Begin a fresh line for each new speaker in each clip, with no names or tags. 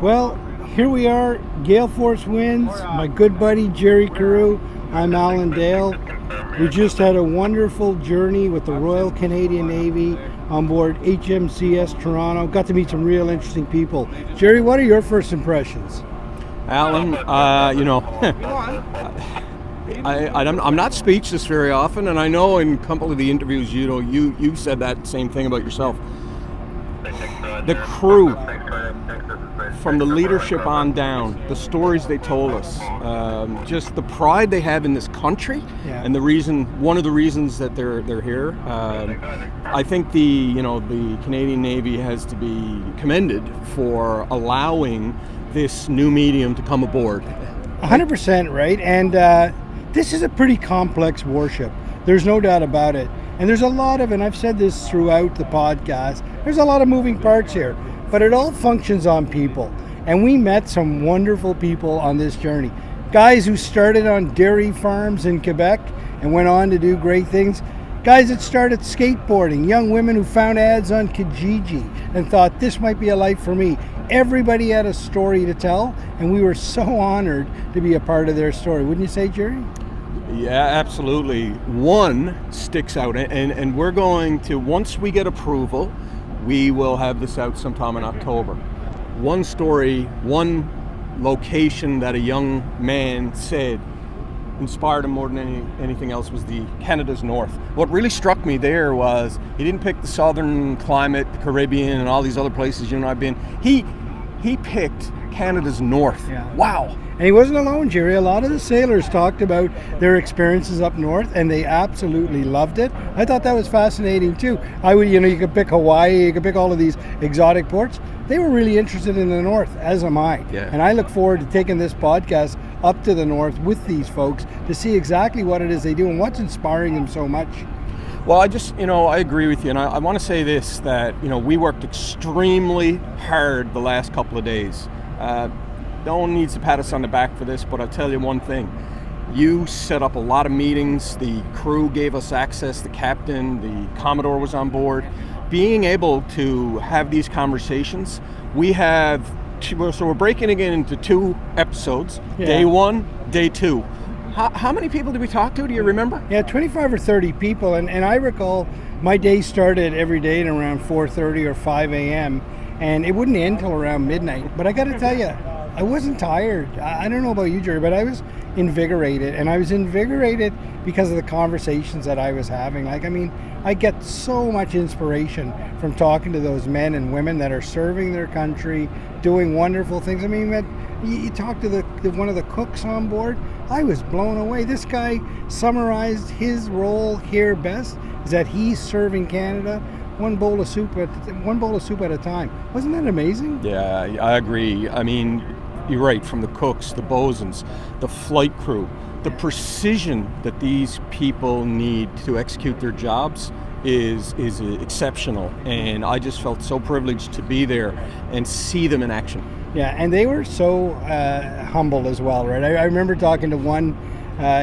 Well, here we are, Gale Force winds, my good buddy Gerry Carew. I'm Allan Dale. We just had a wonderful journey with the Royal Canadian Navy on board HMCS Toronto. Got to meet some real interesting people. Gerry, what are your first impressions?
Allan, I'm not speechless very often, and I know in a couple of the interviews, you said that same thing about yourself. The crew, from the leadership on down, the stories they told us, just the pride they have in this country, and one of the reasons that they're here. I think the Canadian Navy has to be commended for allowing this new medium to come aboard.
100% right, and this is a pretty complex warship. There's no doubt about it. And there's a lot of, and I've said this throughout the podcast, there's a lot of moving parts here, but it all functions on people. And we met some wonderful people on this journey. Guys who started on dairy farms in Quebec and went on to do great things. Guys that started skateboarding, young women who found ads on Kijiji and thought this might be a life for me. Everybody had a story to tell, and we were so honored to be a part of their story. Wouldn't you say, Gerry?
Yeah, absolutely. One sticks out, and we're going to, once we get approval, we will have this out sometime in October. One story, one location that a young man said inspired him more than anything else was the Canada's North. What really struck me there was he didn't pick the southern climate, the Caribbean, and all these other places you and I've been. He picked Canada's North. Yeah. Wow.
And he wasn't alone, Gerry. A lot of the sailors talked about their experiences up north, and they absolutely loved it. I thought that was fascinating too. You could pick Hawaii, you could pick all of these exotic ports. They were really interested in the north, as am I.
Yeah.
And I look forward to taking this podcast up to the north with these folks to see exactly what it is they do and what's inspiring them so much.
Well, I agree with you, and I want to say this, that, we worked extremely hard the last couple of days. No one needs to pat us on the back for this, but I'll tell you one thing. You set up a lot of meetings, the crew gave us access, the captain, the Commodore was on board. Being able to have these conversations, so we're breaking it into 2 episodes, Day 1, Day 2. How many people did we talk to? Do you remember?
Yeah, 25 or 30 people. And I recall my day started every day at around 4:30 or 5 a.m. and it wouldn't end till around midnight. But I got to tell you, I wasn't tired. I don't know about you, Gerry, but I was invigorated. And I was invigorated because of the conversations that I was having. I get so much inspiration from talking to those men and women that are serving their country, doing wonderful things. You talk to one of the cooks on board. I was blown away. This guy summarized his role here best, is that he's serving Canada one bowl of soup at a time. Wasn't that amazing?
Yeah, I agree. You're right, from the cooks, the bosuns, the flight crew, the precision that these people need to execute their jobs is exceptional. And I just felt so privileged to be there and see them in action.
Yeah, and they were so humble as well, right? I remember talking to one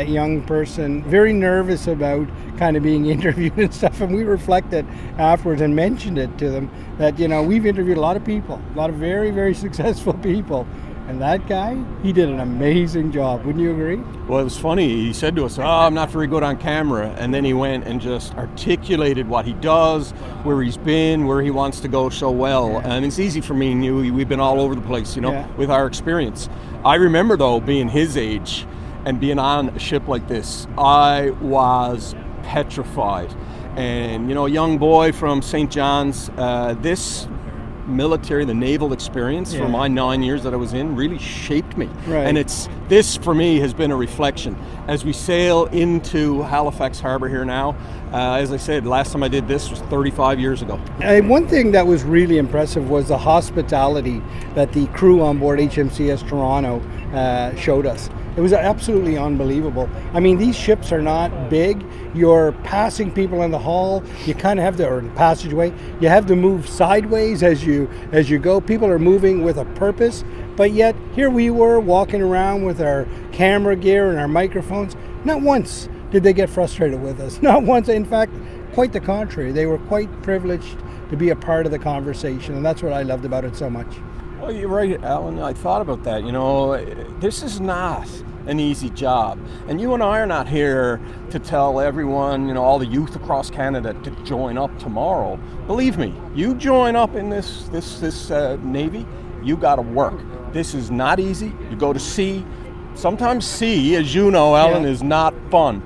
young person, very nervous about kind of being interviewed and stuff, and we reflected afterwards and mentioned it to them that, we've interviewed a lot of people, a lot of very, very successful people, and that guy, he did an amazing job. Wouldn't you agree?
Well, it was funny. He said to us, I'm not very good on camera, and then he went and just articulated what he does, where he's been, where he wants to go so well. Yeah. And it's easy for me and you. We've been all over the place, with our experience. I remember, though, being his age and being on a ship like this, I was petrified. And, a young boy from St. John's, this military, the naval experience for my 9 years that I was in really shaped me.
Right.
And this for me has been a reflection. As we sail into Halifax harbour here now, as I said, last time I did this was 35 years ago.
One thing that was really impressive was the hospitality that the crew on board HMCS Toronto showed us. It was absolutely unbelievable. These ships are not big. You're passing people in the hall. You kind of have to, or the passageway, you have to move sideways as you go. People are moving with a purpose, but yet here we were walking around with our camera gear and our microphones. Not once did they get frustrated with us. Not once. In fact, quite the contrary. They were quite privileged to be a part of the conversation, and that's what I loved about it so much.
Oh, you're right, Alan. I thought about that. This is not an easy job. And you and I are not here to tell everyone, all the youth across Canada to join up tomorrow. Believe me, you join up in this Navy, you got to work. This is not easy. You go to sea. Sometimes sea, as you know, Alan, is not fun.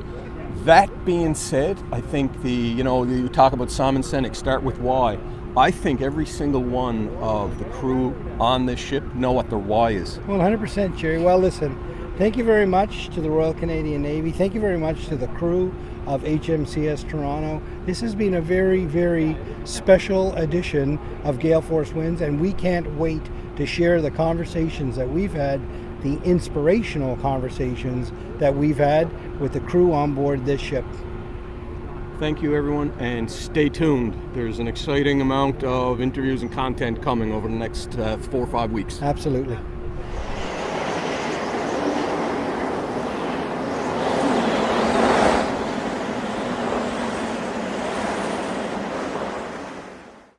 That being said, I think you talk about Simon Sinek, start with why. I think every single one of the crew on this ship know what their why is.
Well, 100%, Gerry. Well, listen, thank you very much to the Royal Canadian Navy. Thank you very much to the crew of HMCS Toronto. This has been a very, very special edition of Gale Force Winds, and we can't wait to share the conversations that we've had, the inspirational conversations that we've had with the crew on board this ship.
Thank you, everyone, and stay tuned. There's an exciting amount of interviews and content coming over the next 4 or 5 weeks.
Absolutely.